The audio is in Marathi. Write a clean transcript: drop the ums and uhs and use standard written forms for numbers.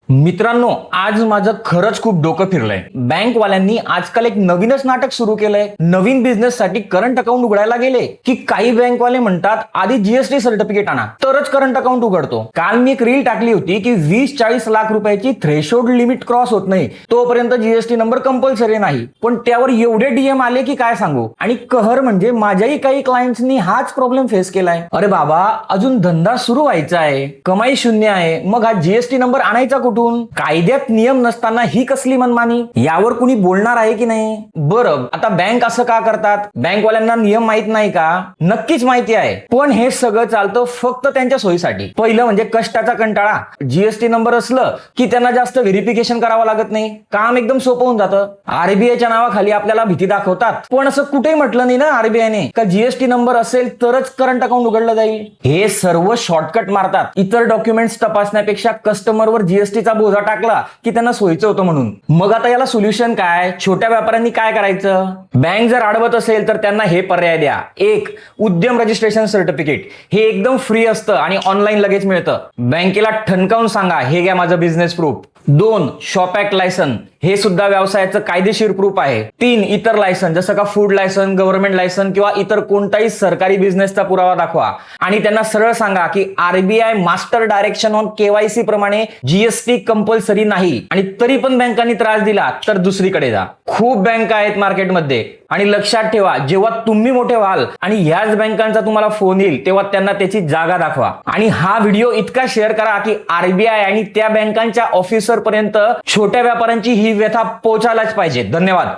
मित्रांनो, आज माझं खरंच खूप डोकं फिरलंय. बँकवाल्यांनी आजकाल एक नवीनच नाटक सुरू केलंय. नवीन बिझनेस साठी करंट अकाउंट उघडायला गेले की काही बँकवाले म्हणतात आधी जीएसटी सर्टिफिकेट आणा तरच करंट अकाउंट उघडतो. काल मी एक रील टाकली होती की 20-40 लाख रुपयाची थ्रेशोल्ड लिमिट क्रॉस होत नाही तोपर्यंत जीएसटी नंबर कंपल्सरी नाही. पण त्यावर एवढे डीएम आले की काय सांगू. आणि कहर म्हणजे माझ्याही काही क्लायंट्सनी हाच प्रॉब्लेम फेस केलाय. अरे बाबा, अजून धंदा सुरू व्हायचा आहे, कमाई शून्य आहे, मग हा जीएसटी नंबर आणायचा कुठून? कायद्यात नियम नसताना ही कसली मनमानी? यावर कुणी बोलणार आहे की नाही? बरं, आता बँक असं का करतात? बँकवाल्यांना नियम माहित नाही का? नक्कीच माहिती आहे, पण हे सगळं चालतं फक्त त्यांच्या सोयीसाठी. पहिलं म्हणजे कष्टाचा कंटाळा. जीएसटी नंबर असलं की त्यांना जास्त व्हेरिफिकेशन करावं लागत नाही, काम एकदम सोपं होऊन जातं. आरबीआयच्या नावाखाली आपल्याला भीती दाखवतात, पण असं कुठेही म्हटलं नाही ना आरबीआयने का जीएसटी नंबर असेल तरच करंट अकाउंट उघडलं जाईल. हे सर्व शॉर्टकट मारतात. इतर डॉक्युमेंट्स तपासण्यापेक्षा कस्टमरवर जीएसटी बोजा टाकला की त्यांना सोयीचं होतं म्हणून. मग आता याला सोल्युशन काय? छोट्या व्यापाऱ्यांनी काय करायचं? बँक जर अडवत असेल तर त्यांना हे पर्याय द्या. 1. उद्यम रजिस्ट्रेशन सर्टिफिकेट. हे एकदम फ्री असतं आणि ऑनलाईन लगेच मिळतं. बँकेला ठणकावून सांगा हे घ्या माझं business proof. 2. Shop act licence. हे सुद्धा व्यवसायाचं कायदेशीर प्रूफ आहे. 3. इतर लायसन जसं का फूड लायसन, गव्हर्नमेंट लायसन किंवा इतर कोणताही सरकारी बिझनेसचा पुरावा दाखवा आणि त्यांना सरळ सांगा की RBI master direction on KYC प्रमाणे जीएसटी कंपल्सरी नाही आणि तरी पण बँकांनी त्रास दिला तर दुसरीकडे जा. खूप बँका आहेत मार्केटमध्ये आणि लक्षात ठेवा, जेव्हा तुम्ही मोठे व्हाल आणि ह्याच बँकांचा तुम्हाला फोन येईल तेव्हा त्यांना त्याची जागा दाखवा. आणि हा व्हिडिओ इतका शेअर करा की आरबीआय आणि त्या बँकांच्या ऑफिसर पर्यंत छोट्या व्यापाऱ्यांची ही व्यथा पोहोचायलाच पाहिजे. धन्यवाद.